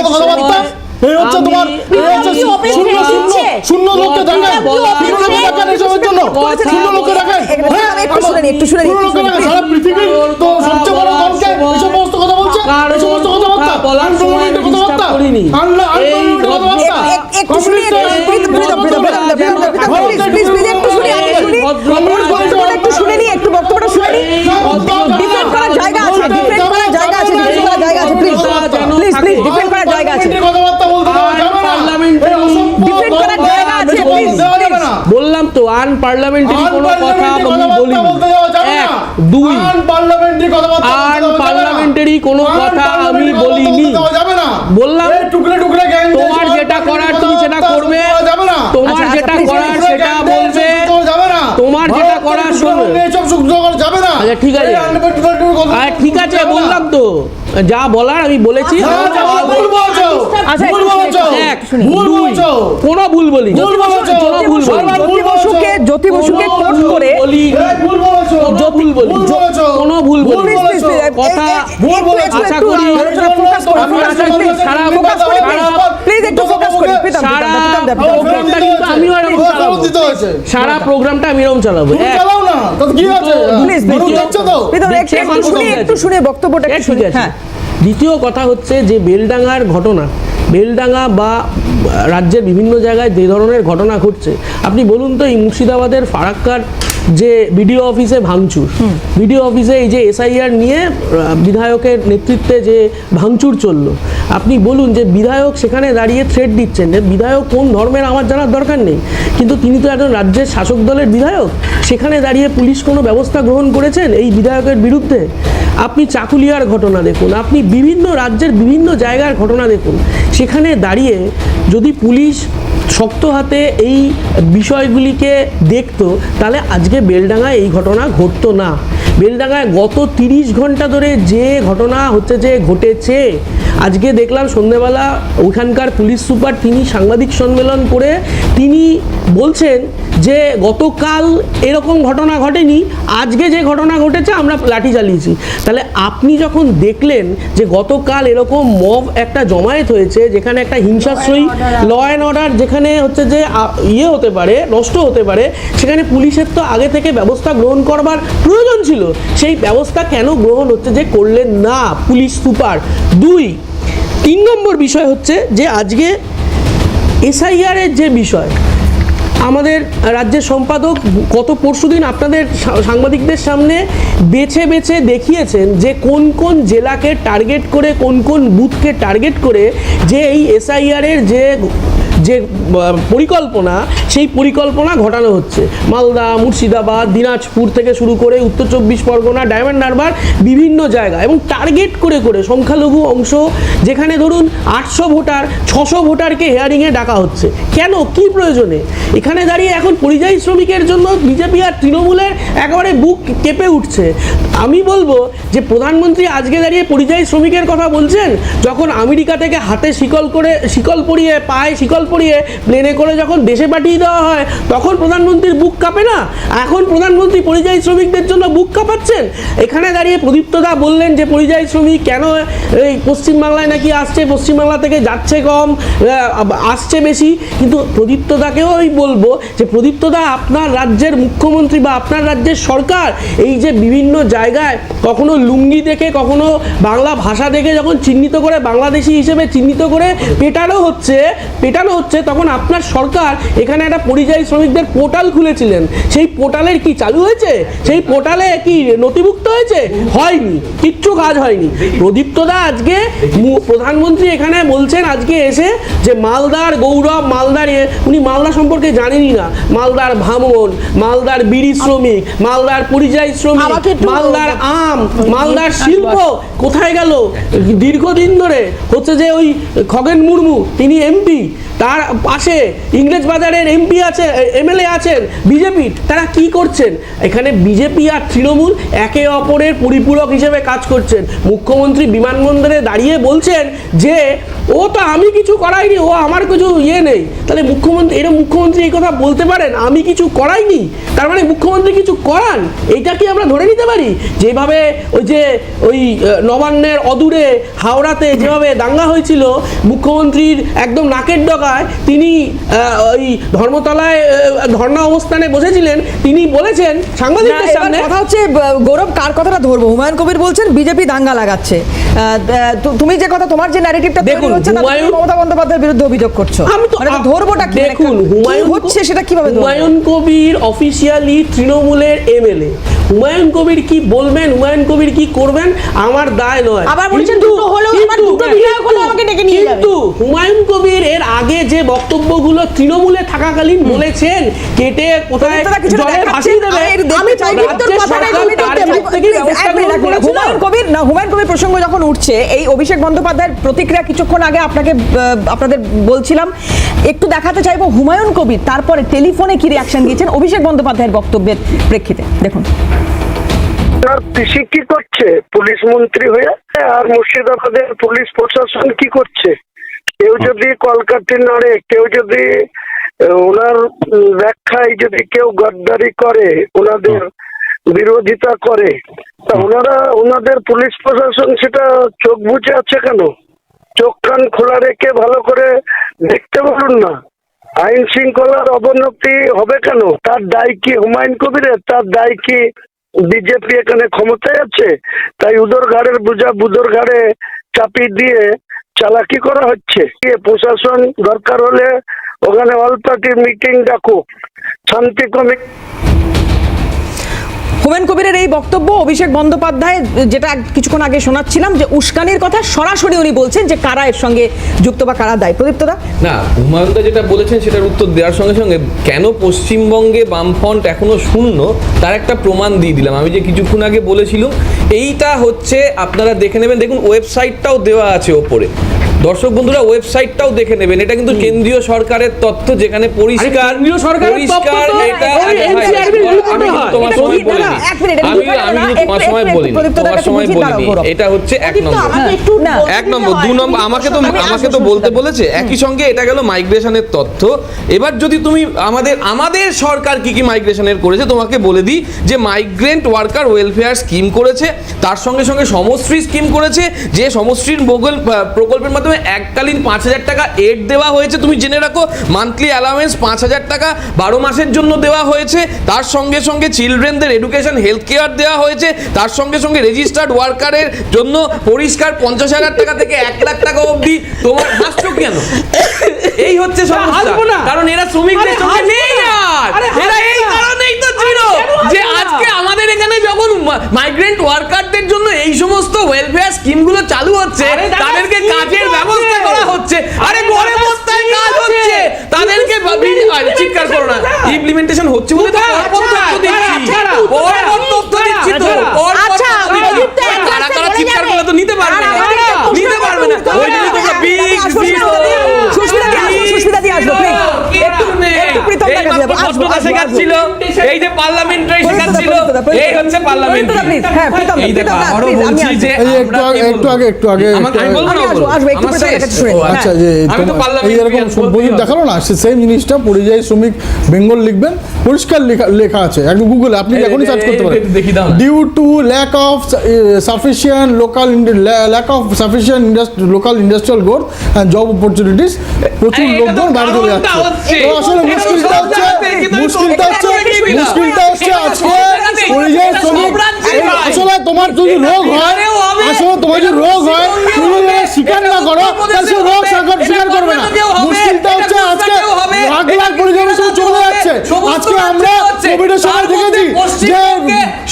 কথাবার্তা এই হচ্ছে তোমার, শূন্য লোককে দেখায়, এসবের জন্য শূন্য লোককে দেখায়, একটু শুনে সারা পৃথিবীর তো সবচেয়ে বড় দলকে এই সমস্ত কথা বলছে, এই সমস্ত কথাবার্তা একটু শুনে নি, একটু বক্তব্যটা শুনে নি। ডিফেন্ড করার জায়গা আছে, ডিফেন্ড করার জায়গা আছে, প্লিজ ডিফেন্ড করার জায়গা আছে, বললাম তো আনপার্লামেন্টারি কোনো কথা আমি বলিনি। 2, আনপার্লামেন্টারি কোনো কথা আমি বলিনি। বললাম তোমার যেটা করার তুমি সেটা করবে, তোমার যেটা করার সেটা বলবে, তোমার যেটা করার শুনবে। আচ্ছা ঠিক আছে, এই undebatable কথা আর ঠিক আছে বলতে হবে না। বললাম তো, যা বলার আমি বলেছি। ভুল বলছো, আচ্ছা, ভুল বলছো, এক, ভুল দুই, বলছো, কোনো ভুল বলি ভুল বলছো, কোনো ভুল বলি সবার ভুল বলছো, জ্যোতি বসুকে কোট করে বলি এই ভুল বলছো, কোনো ভুল বলি ভুল বলছো, কোনো ভুল ভুল বলি বলছো, কথা ভুল বলছো, আশা করি সারা প্রোগ্রামটা আমি এরকম চালাবো। তুমি চালাও না, তাতে কি আছে? মানুষ দেখছে তো। একটু শুনে বক্তব্যটা একটু ঠিক শুনে। আছে। হ্যাঁ, দ্বিতীয় কথা হচ্ছে যে বেলডাঙ্গার ঘটনা, বেলডাঙ্গা বা রাজ্যের বিভিন্ন জায়গায় যে ধরনের ঘটনা ঘটছে, আপনি বলুন তো, এই মুর্শিদাবাদের ফারাক্কার যে বিডিও অফিসে ভাঙচুর, বিডিও অফিসে এই যে এসআইআর নিয়ে বিধায়কের নেতৃত্বে যে ভাঙচুর চললো, আপনি বলুন যে বিধায়ক সেখানে দাঁড়িয়ে থ্রেট দিচ্ছেন, যে বিধায়ক কোন ধর্মের আমার জানার দরকার নেই, কিন্তু তিনি তো একজন রাজ্যের শাসক দলের বিধায়ক, সেখানে দাঁড়িয়ে পুলিশ কোনো ব্যবস্থা গ্রহণ করেছেন এই বিধায়কের বিরুদ্ধে? আপনি চাকুলিয়ার ঘটনা দেখুন, আপনি বিভিন্ন রাজ্যের বিভিন্ন জায়গার ঘটনা দেখুন, সেখানে দাঁড়িয়ে যদি পুলিশ শক্ত হাতে এই বিষয়গুলিকে দেখতো, তাহলে আজকে বেলডাঙ্গায় এই ঘটনা ঘটতো না। বেলডাঙ্গায় গত 30 ঘন্টা ধরে যে ঘটনা হচ্ছে যে ঘটেছে, আজকে দেখলাম সন্ধ্যেবেলা ওখানকার পুলিশ সুপার তিনি সাংবাদিক সম্মেলন করে তিনি বলছেন যে গতকাল এরকম ঘটনা ঘটেনি, আজকে যে ঘটনা ঘটেছে আমরা লাঠি চালিয়েছি। তাহলে আপনি যখন দেখলেন যে গতকাল এরকম মব একটা জমায়েত হয়েছে, যেখানে একটা হিংসাশ্রয়ী ল অ্যান্ড অর্ডার যেখানে হচ্ছে যে ইয়ে হতে পারে, নষ্ট হতে পারে, সেখানে পুলিশের তো আগে থেকে ব্যবস্থা গ্রহণ করবার প্রয়োজন ছিল, সেই ব্যবস্থা কেন গ্রহণ হচ্ছে যে করলেন না পুলিশ সুপার? 3 নম্বর বিষয় হচ্ছে যে আজকে এসআইআরের যে বিষয়, আমাদের রাজ্যের সম্পাদক গত পরশুদিন আপনাদের সাংবাদিকদের সামনে বেছে বেছে দেখিয়েছেন যে কোন কোন জেলাকে টার্গেট করে, কোন কোন বুথকে টার্গেট করে যে এই এসআইআরের যে পরিকল্পনা, সেই পরিকল্পনা ঘটানো হচ্ছে। মালদা, মুর্শিদাবাদ, দিনাজপুর থেকে শুরু করে উত্তর 24 পরগনা, ডায়মন্ড হারবার, বিভিন্ন জায়গা, এবং টার্গেট করে করে সংখ্যালঘু অংশ, যেখানে ধরুন 800 ভোটার, 600 ভোটারকে হেয়ারিংয়ে ডাকা হচ্ছে। কেন, কি প্রয়োজনে? এখানে দাঁড়িয়ে এখন পরিযায়ী শ্রমিকের জন্য বিজেপি আর তৃণমূলের একেবারে বুক কেঁপে উঠছে। আমি বলবো যে প্রধানমন্ত্রী আজকে দাঁড়িয়ে পরিযায়ী শ্রমিকের কথা বলছেন, যখন আমেরিকা থেকে হাতে শিকল পরিয়ে, পায়ে শিকল পরিয়ে প্লেনে করে যখন দেশে পাঠিয়ে দেওয়া হয়, তখন প্রধানমন্ত্রীর বুক কাঁপে না? এখন প্রধানমন্ত্রী পরিযায়ী শ্রমিকদের জন্য বুক কাঁপাচ্ছেন। এখানে দাঁড়িয়ে প্রদীপ্তদা বললেন যে পরিযায়ী শ্রমিক কেন এই পশ্চিমবাংলায় নাকি আসছে, পশ্চিমবাংলা থেকে যাচ্ছে কম, আসছে বেশি। কিন্তু প্রদীপ্তদাকেও আমি বলবো যে প্রদীপ্তদা, আপনার রাজ্যের মুখ্যমন্ত্রী বা আপনার রাজ্যের সরকার এই যে বিভিন্ন জায়গায় কখনো লুঙ্গি দেখে, কখনো বাংলা ভাষা দেখে যখন চিহ্নিত করে, বাংলাদেশি হিসেবে চিহ্নিত করে পেটানো হচ্ছে, তখন আপনার সরকার এখানে একটা পরিযায়ী শ্রমিকদের পোর্টাল খুলেছিলেন। সেই পোর্টালের কি চালু হয়েছে? সেই পোর্টালে কি নথিভুক্ত হয়েছে? হয়নি, কিচ্ছু কাজ হয়নি। প্রদীপ্তদা আজকে প্রধানমন্ত্রী এখানে বলছেন আজকে এসে যে মালদার গৌরব, মালদার উনি মালদা সম্পর্কে জানেনই না। মালদার ভাঙন, মালদার বিড়ি শ্রমিক, মালদার পরিযায়ী শ্রমিক, মালদার আম, মালদার শিল্প কোথায় গেল? দীর্ঘদিন ধরে হচ্ছে যে ওই খগেন মুর্মু, তিনি এমপি, তার পাশে ইংরেজ বাজারের এমপি আছে, এমএলএ আছেন বিজেপির, তারা কি করছেন? এখানে বিজেপি আর তৃণমূল একে অপরের পরিপূরক হিসেবে কাজ করছেন। মুখ্যমন্ত্রী বিমানবন্দরে দাঁড়িয়ে বলছেন যে ও তো আমি কিছু করাইনি, ও আমার কিছু ইয়ে নেই। তাহলে মুখ্যমন্ত্রী এই কথা বলতে পারেন, আমি কিছু করাইনি, তার মানে মুখ্যমন্ত্রী কিছু করান? এইটা কি আমরা ধরে নিতে পারি? যেভাবে ওই নবান্নের অদূরে হাওড়াতে যেভাবে দাঙ্গা হয়েছিল, মুখ্যমন্ত্রীর একদম নাকের ডগায় তিনি ওই ধর্মতলায় ধর্ণা অবস্থানে বসেছিলেন, তিনি বলেছেন সাংবাদিকদের সামনে। কথা হচ্ছে গৌরব, কার কথাটা ধরবো? হুমায়ুন কবির বলছেন বিজেপি দাঙ্গা লাগাচ্ছে। তুমি যে কথা, তোমার যে ন্যারেটিভটা তৈরি হচ্ছে, মমতা বন্দ্যোপাধ্যায়ের বিরুদ্ধে অভিযোগ করছো, আমি তো ধরবোটা কি? দেখুন, হচ্ছে সেটা কিভাবে? হুমায়ুন কবির অফিসিয়ালি তৃণমূলের এমএলএ। হুমায়ুন কবির কি বলবেন, হুমায়ুন কবির কি করবেন আমার দায় নয়। আবার বলছেন দুটো হলো, আবার দুটো বিধায়ক হলো আমাকে ডেকে নিয়ে যাবে। কিন্তু হুমায়ুন কবির এর আগে যে বক্তব্যগুলো তৃণমূলে থাকাকালীন বলেছেন, কেটে কোথায় জলে ভাসিয়ে দেবে, হুমায়ুন কবির প্রসঙ্গ যখন উঠছে, এই অভিষেক বন্দ্যোপাধ্যায়ের প্রতিক্রিয়া কিছুক্ষণ আগে আপনাদের বলছিলাম, একটু দেখাতে চাইবো হুমায়ুন কবির তারপরে টেলিফোনে কি রিয়াকশন দিয়েছেন অভিষেক বন্দ্যোপাধ্যায়ের বক্তব্যের প্রেক্ষিতে। দেখুন। আর পিসি কি করছে পুলিশ মন্ত্রী হয়ে, আর মুর্শিদাবাদের পুলিশ প্রশাসন কি করছে? কেউ যদি কলকাতা নাড়ে, কেউ যদি ওনার ব্যাখ্যায় যদি কেউ গদ্দারি করে, ওনাদের বিরোধিতা করে, তা ওনাদের পুলিশ প্রশাসন সেটা চোখ বুজে আছে কেন? চোখ কান খোলা রেখে ভালো করে দেখতে বলুন না। আইন শৃঙ্খলার অবনতি হবে কেন? তার দায় কি হুমায়ুন কবিরের? তার দায় কি বিজেপি এখানে ক্ষমতায় আছে? তাই উদর ঘাড়ের বোঝা বুদর ঘাড়ে চাপিয়ে দিয়ে চালাকি করা হচ্ছে। প্রশাসন দরকার হলে ওখানে অল পার্টি মিটিং ডাকুক, শান্তি কমিটি। হুমায়ুন কবিরের এই বক্তব্য, অভিষেক বন্দ্যোপাধ্যায় যেটা কিছুক্ষণ আগে শোনাচ্ছিলাম যে উস্কানির কথা সরাসরি উনি বলছেন যে কারা এর সঙ্গে যুক্ত বা কারা দায়ী। প্রদীপ্তদা, না, হুমায়ুনদা যেটা বলেছেন সেটার উত্তর দেওয়ার সঙ্গে সঙ্গে কেন পশ্চিমবঙ্গে বামফ্রন্ট এখনো শূন্য তার একটা প্রমাণ দিয়ে দিলাম। আমি যে কিছুক্ষণ আগে বলেছিলাম এইটা হচ্ছে, আপনারা দেখে নেবেন, দেখুন ওয়েবসাইটটাও দেওয়া আছে ওপরে, দর্শক বন্ধুরা ওয়েবসাইটটাও দেখে নেবেন। এটা কিন্তু কেন্দ্রীয় সরকারের তথ্য, যেখানে পরিষ্কার এটা তোমার সময় বলিনি, আমি তোমার সময় বলিনি, এটা হচ্ছে 1 নম্বর। 1 নম্বর। 2 নম্বর, আমাকে তো বলতে বলেছে। একই সঙ্গে এটা গেল মাইগ্রেশনের তথ্য। এবার যদি তুমি আমাদের সরকার কি কি মাইগ্রেশনের করেছে তোমাকে বলে দিই, যে মাইগ্রেন্ট ওয়ার্কার ওয়েলফেয়ার স্কিম করেছে, তার সঙ্গে সঙ্গে সমশ্রী স্কিম করেছে, যে সমশ্রীর প্রকল্পের মাধ্যমে এককালীন 5,000 টাকা এড দেওয়া হয়েছে, তুমি জেনে রাখো। মান্থলি অ্যালাউন্স 5,000 টাকা 12 মাসের জন্য দেওয়া হয়েছে। তার সঙ্গে সঙ্গে চিলড্রেনদের এডুকেশন হেলথ কেয়ার দেওয়া হয়েছে। তার সঙ্গে সঙ্গে রেজিস্টার্ড ওয়ার্কারের জন্য পরিষ্কার 50,000 টাকা থেকে 1 লাখ টাকা অবধি। তোমার হাসছো কেন? এই হচ্ছে সমস্যা, কারণ এরা শ্রমিকদের সঙ্গে নেই, আর এরা এই কারণেই তো ছিল যে আজকে আমাদের এখানে যখন মাইগ্রেন্ট ওয়ার্কারদের জন্য এই সমস্ত ওয়েলফেয়ার স্কিমগুলো চালু হচ্ছে, তাদেরকে কাজের ব্যবস্থা করা হচ্ছে। আরে ঘরে বসতায় কাজ হচ্ছে, তাদেরকে চিৎকার করো না, ইমপ্লিমেন্টেশন হচ্ছে বলে তো কারা কারা চিৎকার করলে তো নিতে পারবে না, নিতে পারবে না। ওই জন্য তোমরা শেখাচ্ছিল, এই যে পার্লামেন্টারি শেখাচ্ছিল, এই হচ্ছে পার্লামেন্টারি। এই দেখো আবারও বলছি যে একটু আগে আচ্ছা, যে এইরকম বই দেখালো না, সেম জিনিসটা পরিযায়ী শ্রমিক বেঙ্গল লিখবেন, পরিষ্কার লেখা আছে, একদম গুগলে আপনি এখনই সার্চ করতে পারেন। Due to lack of sufficient local industrial growth and job opportunities, প্রচুর লোকজন বাইরে চলে যাচ্ছে। তো আসলে মুশকিলটা হচ্ছে আজকে পরিযায়ী শ্রমিক, আসলে তোমার যদি রোগ হয়, তুমি যদি স্বীকার না করো, তাহলে সে রোগ স্বীকার করবে না। মুশকিলটা হচ্ছে আজকে লাখ পরিযায়ী শ্রমিক চলে যাচ্ছে। আজকে আমরা কোভিডের সময় দেখেছি যে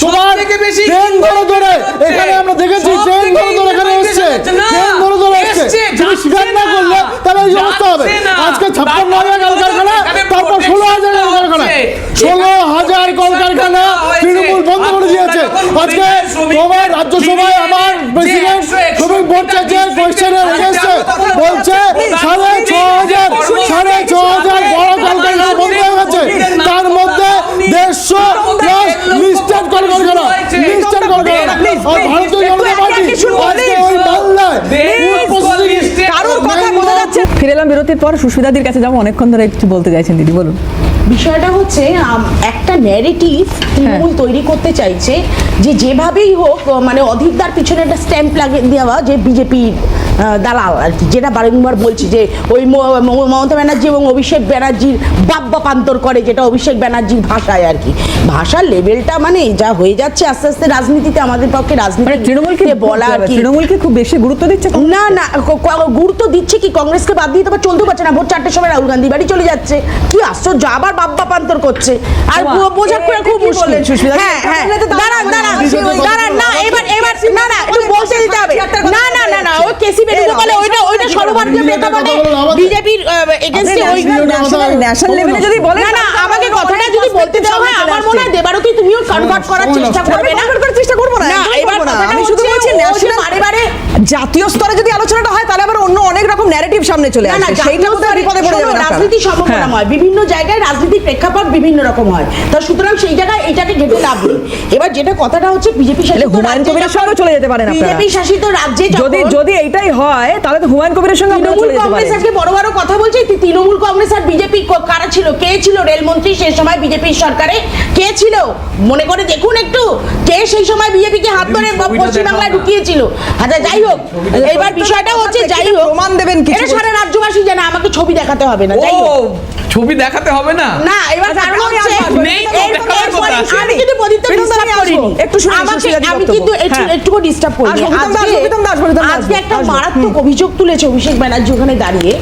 তোমার ট্রেন ধরে এখানে আমরা দেখেছি, ট্রেন ধরে এখানে এসছে, তুমি স্বীকার না করলে তাহলে এই অবস্থা হবে। আজকে 56,000 কলকারখানা, তারপর 16,000 কলকারখানা, 16,000 কলকারখানা তৃণমূল বন্ধ করে দিয়েছে। আজকে তোমার রাজ্যসভায় আমার প্রেসিডেন্ট শ্রমিক মোর্চা যে কোয়েশ্চেনে রেখেছে, বলছে 6,500 বড় কলকারখানা বন্ধ হয়ে গেছে, তার মধ্যে 150+ লিস্টেড কলকারখানা। ভারতীয় জনতা পার্টি আজকে ওই বাংলায় ফিরে এলাম বিরতির পর। সুস্মিতাদির কাছে যাবো, অনেকক্ষণ ধরে কিছু বলতে চাইছেন দিদি, বলুন। বিষয়টা হচ্ছে একটা ন্যারেটিভ তৃণমূল তৈরি করতে চাইছে যে যেভাবেই হোক মানে অধীরদার পিছনে একটা স্ট্যাম্প লাগিয়ে দেওয়া যে বিজেপির দালাল আর কি, যেটা বারংবার বলছি যে ওই মমতা ব্যানার্জি এবং অভিষেক ব্যানার্জির বাপ্পান্তর করে, যেটা অভিষেক ব্যানার্জির ভাষায় আর কি। ভাষার লেভেলটা মানে যা হয়ে যাচ্ছে আস্তে আস্তে রাজনীতিতে, আমাদের পক্ষে রাজনীতি তৃণমূলকে বলা আর কি, তৃণমূলকে খুব বেশি গুরুত্ব দিচ্ছে না। গুরুত্ব দিচ্ছে কি, কংগ্রেসকে বাদ দিয়ে তো চলতে পারছে না। ভোর 4টের সময় রাহুল গান্ধী বাড়ি চলে যাচ্ছে, কি আশ্চর্য, আবার বাপ্পান্তর করছে। আর বোঝা করে খুব মুশকিল। হ্যাঁ, দাঁড়ান, না এবার না একটু বলতে দিতে হবে। না ওই কেসি বেণুগোপালে ওইটা সর্বভারতীয় প্রেক্ষাপটে বিজেপির এগেইনস্টে ওই ন্যাশনাল লেভেলে যদি বলে, না আমাকে কথাটা যদি বলতে দেওয়া হয়, আমার মনে হয় দেবারতী তুমিও কনভার্ট করার চেষ্টা করবে না। চেষ্টা করবো না, এবার আমি শুধু বলছি ন্যাশনাল বারে জাতীয় স্তরে যদি আলোচনাটা হয় তাহলে আবার অন্য অনেক রকম ন্যারেটিভ সামনে চলে আসে, সেইটা বোধহয় বিপদে পড়ে যাবে আপনারা। রাজনীতি সম্ভাবনা হয়, বিভিন্ন জায়গায় রাজনীতির প্রেক্ষাপট বিভিন্ন রকম হয়, তা সুতরাং সেই জায়গায় এটাকে ঘেটে লাভ নেই। এবার যেটা কথাটা হচ্ছে বিজেপি শাসিত হুমায়ুন কবিরের সঙ্গে চলে যেতে পারেন আপনারা। বিজেপি শাসিত রাজ্যে যদি এইটাই হয় তাহলে তো হুমায়ুন কবিরের সঙ্গে আপনারা তৃণমূল চলে যেতে কংগ্রেস পারেন। আজকে বড় বড় কথা বলছে, তৃণমূল কংগ্রেস আর বিজেপি কারা ছিল, কে ছিল রেলমন্ত্রী সেই সময় বিজেপির সরকারে, কে ছিল মনে করে দেখুন একটু, কে সেই সময় বিজেপিকে হাত ধরে পশ্চিমবাংলায় ঢুকিয়েছিল। আচ্ছা যাই হোক, এবার বিষয়টা হচ্ছে যাই হোক, প্রমাণ দেবেন কিছু? এটা সারা রাজ্যবাসী জানে, আমাকে ছবি দেখাতে হবে না। যাই হোক, ছবি দেখাতে হবে না, না এবার কারণ হচ্ছে নেই তো দেখানোর কথা। আমি কিন্তু প্রদীপ্ত ডিস্টার্ব করিনি, একটু শুনুন, আমি কিন্তু একটু ডিস্টার্ব করিনি। আজকে একটা মারাত্মক অভিযোগ তুলেছে অভিষেক ব্যানার্জি ওখানে দাঁড়িয়ে,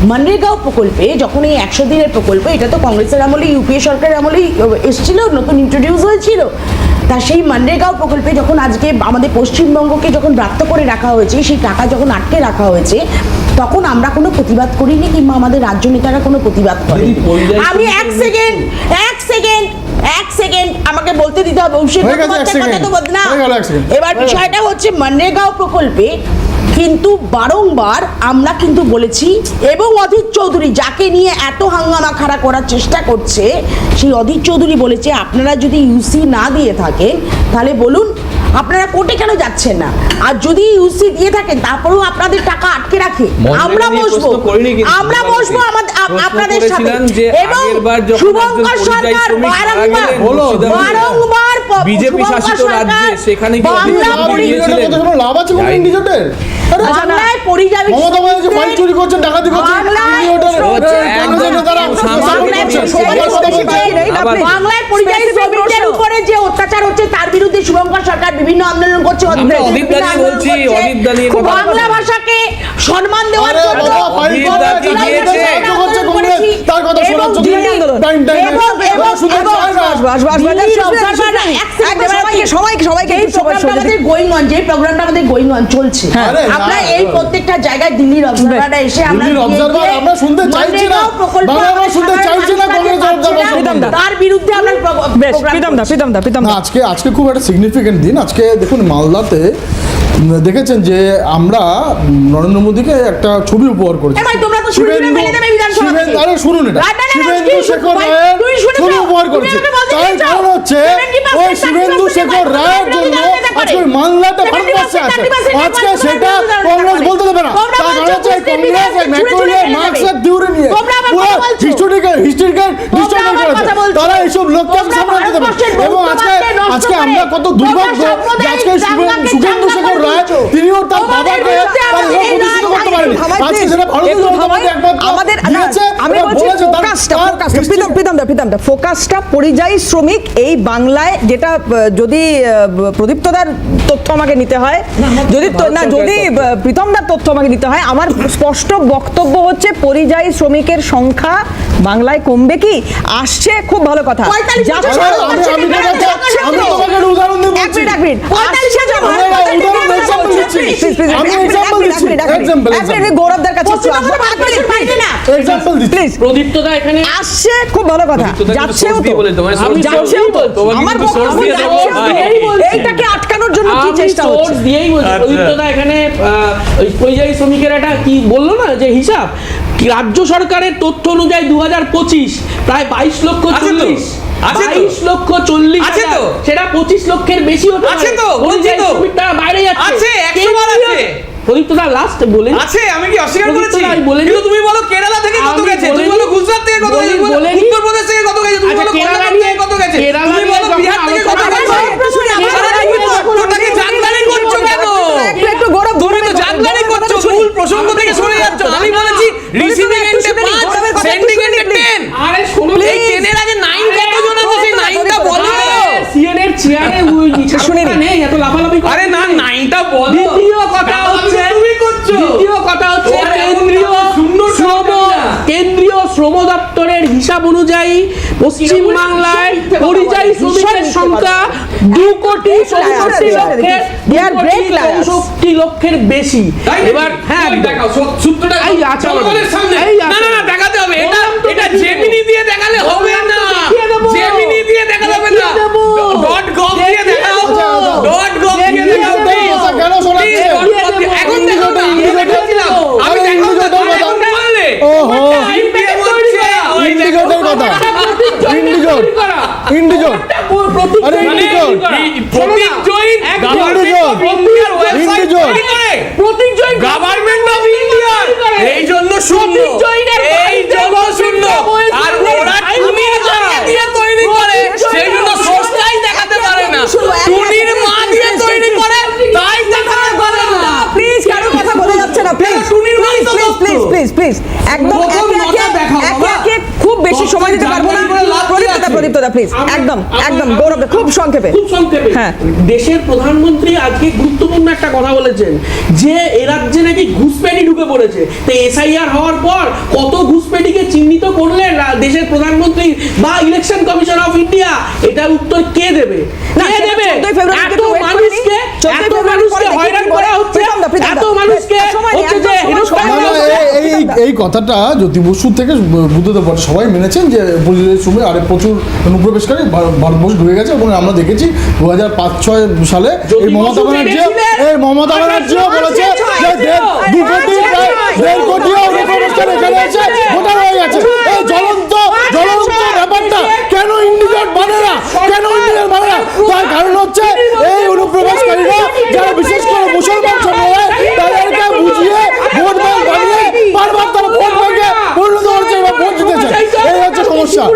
মনরেগাঁও প্রকল্পে যখন এই 100 দিনের প্রকল্প, এটা তো কংগ্রেসের আমলে ইউপিএ সরকারের আমলেই এসেছিল, নতুন ইন্ট্রোডিউস হয়েছিল, তা সেই মনরেগাঁও প্রকল্পে যখন আজকে আমাদের পশ্চিমবঙ্গকে যখন ব্রাত্য করে রাখা হয়েছে, সেই টাকা যখন আটকে রাখা হয়েছে, তখন আমরা কোনো প্রতিবাদ করিনি কিংবা আমাদের রাজ্য নেতারা কোনো প্রতিবাদ করেনি। আমি এক সেকেন্ড আমাকে বলতে দিতে হবে, অভিষেক বন্দ্যোপাধ্যায়ের কথা তো বল না। এবার বিষয়টা হচ্ছে মনরেগাঁও প্রকল্পে কিন্তু বারংবার আমরা কিন্তু বলেছি, এবং অধীর চৌধুরী যাকে নিয়ে এত হাঙ্গামা খাড়া করার চেষ্টা করছে, সেই অধীর চৌধুরী বলেছে আপনারা যদি ইউসি না দিয়ে থাকেন তাহলে বলুন আপনারা কোর্টে কেন যাচ্ছেন না, আর যদি ইউসি দিয়ে থাকেন তারপরেও আপনাদের টাকা আটকে রাখে, আমরা বসবো আপনাদের সাথে। এবং শুভঙ্কর সরকার বারংবার বিজেপি শাসিত রাজ্যে সেখানে কি লাভ আছে কোনো ইন্ডিজোটের? বাংলায় পরিযায়ী চুরি করছে, ডাকাতি করছে, বাংলায় পরিযায়ী শ্রমিকদের উপরে যে অত্যাচার হচ্ছে তার বিরুদ্ধে শুভঙ্কর সরকার বিভিন্ন আন্দোলন করছে, বাংলা ভাষাকে সম্মান দেওয়ার জন্য যে প্রোগ্রামটা আমাদের গোয়িং অন চলছে, আমরা এই প্রত্যেকটা জায়গায় দিল্লির অবজারভাররা এসে আমরা শুনতে চাইছি না, আমরা শুনতে চাইছি না তার বিরুদ্ধে আমরা আজকে খুব একটা সিগনিফিকেন্ট দিন। আজকে দেখুন মালদাতে দেখেছেন যে আমরা নরেন্দ্র মোদীকে একটা ছবি উপহার করেছি, আরে শুনুন, এটা শিবেন্দু শেখর রায়ের ছবি উপহার করেছি। তার কারণ হচ্ছে ওই শিবেন্দু শেখর রায়ের জন্য আজকে মালদাটা ভারতবর্ষে আছে, আজকে সেটা কংগ্রেস বলতে দেবে না। তার কারণ হচ্ছে কংগ্রেস ম্যাকোরিয়ার মার্কসের থিওরি নিয়ে পুরো হিস্টোরিক্যাল করেছে, তারা এইসব লোককে সামনে আনতে দেবে। এবং আজকে আমরা কত দুর্ভাগ্য যে আজকে শুভেন্দু শেখর রায় তিনিও তার বাবাকে প্রতিষ্ঠিত করতে পারেনি, আজকে সেটা ভারতীয় জনতা পার্টি আমাদের আমি বলছি ফোকাসটা পরিযায়ী শ্রমিক এই বাংলায়, যেটা যদি প্রদীপ্তদার তথ্য আমাকে নিতে হয়, যদি প্রীতমদার তথ্য আমাকে নিতে হয়, আমার স্পষ্ট বক্তব্য হচ্ছে পরিযায়ী শ্রমিকের সংখ্যা বাংলায় কমবে কি, আসছে খুব ভালো কথা, গৌরবদার কাছে আসছে খুব ভালো কথা, যাচ্ছেও তো, আমার এইটাকে আটকানোর জন্য কি চেষ্টা হচ্ছে? এখানে পরিযায়ী শ্রমিকের একটা কি বললো না যে হিসাব, রাজ্য সরকারের তথ্য অনুযায়ী 2025 প্রায় 22 লক্ষ 40 সেটা 25 লক্ষের বেশি হতে পারে, তারা বাইরে যাচ্ছে, প্রদীপ্তদা লাস্ট বলে আছে, আমি কি অস্বীকার করেছি? কিন্তু তুমি বলো কেরালা থেকে কত গেছে, তুমি বলো গুজরাট থেকে কত গেছে, তুমি বলো উত্তরপ্রদেশ থেকে কত গেছে, তুমি বলো কলকাতা থেকে কত গেছে, তুমি বলো বিহার থেকে কত গেছে, ওটাকে জানলানি করছো কেন? তুমি তো জানলানি করছো, মূল প্রসঙ্গ থেকে সরে যাচ্ছ। আমি বলেছি রিসিভিং এন্ডে 5, সেন্ডিং এন্ডে 10। আরে শুনুন, এই 10 এর আগে 9 কতজন আছে, সেই 9টা বলো। সিএন এর চেয়ারে শুনিনি নেই, এত লাফালাফি। আরে না, 9টা বলো। দ্বিতীয় কথা হচ্ছে কেন্দ্রীয় শ্রম দপ্তরের হিসাব অনুযায়ী পশ্চিম বাংলায় পরিযায়ী শ্রমিকের সংখ্যা 2,64 লক্ষের বেশি। এবার হ্যাঁ দেখাও সূত্রটা, না দেখাতে হবে, এটা জেমিনি দিয়ে দেখালে হবে না, জেমিনি দিয়ে দেখালে হবে না, .gov দিয়ে দেখাও, .gov দিয়ে দেখাও, এখন করে প্রতীক জৈন গভর্নমেন্ট অফ ইন্ডিয়া এই জন্য শূন্য, এই জন্য শূন্য। আর ওরা টুনির মা দিয়ে তৈরি করে, সেই জন্য সস্তায় দেখাতে পারে না। টুনির মা দিয়ে তৈরি করে, তাই দেখাতে পারে না। প্লিজ কারো কথা বলা যাচ্ছে না, প্লিজ টুনির মাই তো প্লিজ প্লিজ প্লিজ প্লিজ একদম প্রথম নটা দেখাও, একে বাবা। একে খুব বেশি সময় দিতে পারবো না। প্রদীপ্তদা প্লিজ একদম একদম গৌরব খুব সংক্ষেপে। খুব সংক্ষেপে। হ্যাঁ। দেশের প্রধানমন্ত্রী আজকে গুরুত্বপূর্ণ একটা কথা বলেছেন যে এ রাজ্যে নাকি ঘুষপেটি ঢুকে পড়েছে। তো এসআইআর হওয়ার পর কত ঘুষপেটিকে চিহ্নিত করলেন দেশের প্রধানমন্ত্রী বা ইলেকশন কমিশন অফ ইন্ডিয়া, এটার উত্তর কে দেবে? না, কে সেটা দেবে? 14 ফেব্রুয়ারি এত কিন্তু wait মানুষকে, করিনি। 14 এত ফেব্রুয়ারি মানুষকে পরে হয়রান দেখি করা হচ্ছে, প্রীতমদা, এত মানুষকে সময় নেই, হচ্ছে যে একদম হেনস্থা সময় করা নেই। হচ্ছে। এই কথাটা জ্যোতি বসু থেকে বুদ্ধদেব ভট্ট সবাই মেনেছেন যে পরিযায়ী শ্রমিক আরে প্রচুর অনুপ্রবেশকারী ভারতবর্ষ ঢুকে গেছে, এবং আমরা দেখেছি 2005-06 সালে এই মমতা ব্যানার্জি বলেছে যে 2 কোটি অনুপ্রবেশকারী এখানে এসে ভোটার হয়ে গেছে। এই জ্বলন্ত ব্যাপারটা কেন ইন্ডিকেট মানে না, তার কারণ হচ্ছে এই অনুপ্রবেশকারীরা যারা বিশেষ করে মুসলমান সম্প্রদায় তাদেরকে বুঝিয়ে ভোট ব্যাংক বানিয়ে বারবার তারা ভোট ব্যাংকে পরিণত হচ্ছে এবং ভোট জিতেছে। এই হচ্ছে সমস্যা।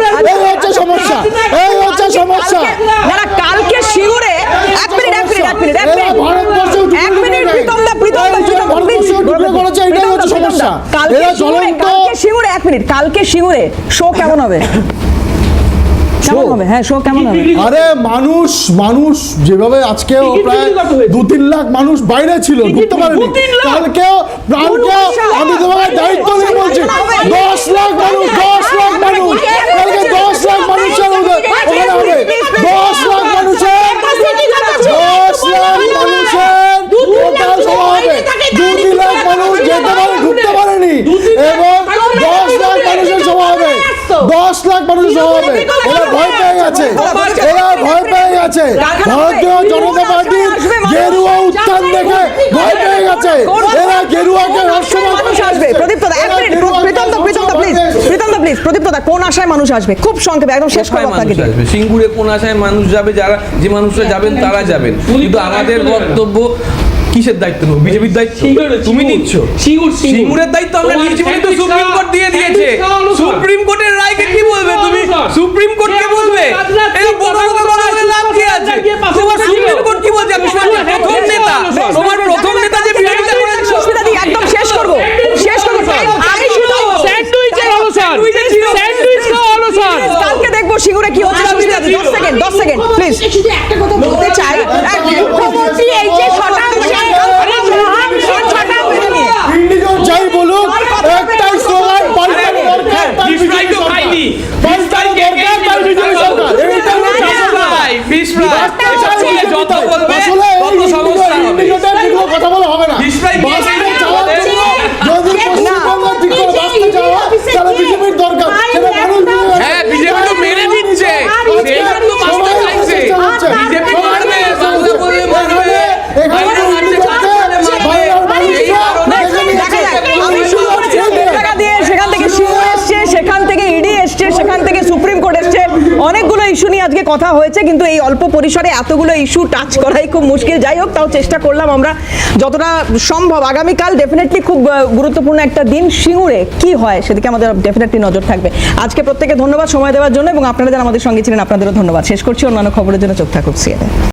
যারা কালকে শিউরে এক মিনিট ভারতবর্ষে প্রীতমদা করেছে, এটাই হচ্ছে সমস্যা। এরা জ্বলন্ত কালকে শিউরে শো কেমন হবে? হ্যাঁ, শো কেমন হবে? আরে মানুষ যেভাবে আজকেও প্রায় 2-3 লাখ মানুষ বাইরে ছিল, ঢুকতে পারেনি। কালকেও আমি তোমাকে দায়িত্ব নিয়ে বলছি 10 লাখ মানুষ কালকে 10 লাখ মানুষের ওখানে হবে। 10 লাখ মানুষের টোটাল সভা হবে। 2-3 লাখ মানুষ যেতে পারে, ঢুকতে পারেনি, এবং 10 লাখ মানুষের সভা হবে। 10 লাখ মানুষের সভা হবে। এরা ভয় পেয়ে গেছে। ভারতীয় জনতা পার্টির গেরুয়া উত্থান দেখে ভয় পেয়ে গেছে। এরা গেরুয়াকে মানুষ আসবে। প্রদীপ্তদা এক মিনিট, প্রদীপ্তদা প্লিজ, প্রদীপ্তদা কোন আশায় মানুষ আসবে? খুব সংক্ষেপে, একদম শেষ করে আপনাকে দিই। সিঙ্গুরে কোন আশায় মানুষ যাবে? যে মানুষরা যাবেন তারা যাবেন, কিন্তু আমাদের বক্তব্য কিসের দায়িত্ব নেব? বিজেপির দায়িত্ব তুমি নিচ্ছ। সিঙ্গুরের দায়িত্ব আমরা নিয়েছি বলে তো সুপ্রিম কোর্ট দিয়ে দিয়েছে। সুপ্রিম কোর্টের রায়কে কি বলবে তুমি? সুপ্রিম কোর্টকে বলবে? এই বড় বড় লাভ কি আছে? তোমার সুপ্রিম কোর্ট কি বলছে? তোমার প্রথম নেতা যে বিরোধিতা করেছে। সুস্মিতা দি একদম শেষ করব। আমি শুধু কালকে দেখবো সিঙ্গুরে কি হচ্ছে। সুস্মিতা দি 10 সেকেন্ড প্লিজ। শুধু একটা কথা বলতে চাই, মুখ্যমন্ত্রী এই যে ইন্ডিগোর যাই বলুক, একটাই স্লোগান পাল্টানো দরকার, তার বিজেপি সরকার। পাল্টানো দরকার, তার বিজেপি সরকার। এইটা হচ্ছে আসলে ইন্ডিগোটা ঠিক করে কথা বলা হবে না। বাসটা চালার জন্য যদি পশ্চিমবঙ্গ ঠিক করে বাসটা চাওয়া, তাহলে বিজেপির দরকার। সেটা মানুষ বুঝে গেছে। হ্যাঁ, বিজেপি তো মেরে দিচ্ছে। সেই জন্য বাসটা চাইছে। বিজেপি মারবে, বাংলা বলে মারবে। এখানে সেখান থেকে ইডি এসছে, সেখান থেকে সুপ্রিম কোর্ট এসছে, অনেকগুলো ইস্যু নিয়ে আজকে কথা হয়েছে, কিন্তু এই অল্প পরিসরে এতগুলো ইস্যু টাচ করাই খুব মুশকিল। যাই হোক, তাও চেষ্টা করলাম আমরা যতটা সম্ভব। আগামীকাল ডেফিনেটলি খুব গুরুত্বপূর্ণ একটা দিন। সিঙ্গুরে কি হয় সেদিকে আমাদের ডেফিনেটলি নজর থাকবে। আজকে প্রত্যেকে ধন্যবাদ সময় দেওয়ার জন্য, এবং আপনারা যারা আমাদের সঙ্গে ছিলেন আপনাদেরও ধন্যবাদ। শেষ করছি, অন্যান্য খবরের জন্য চোখ থাকুক সিএনএন।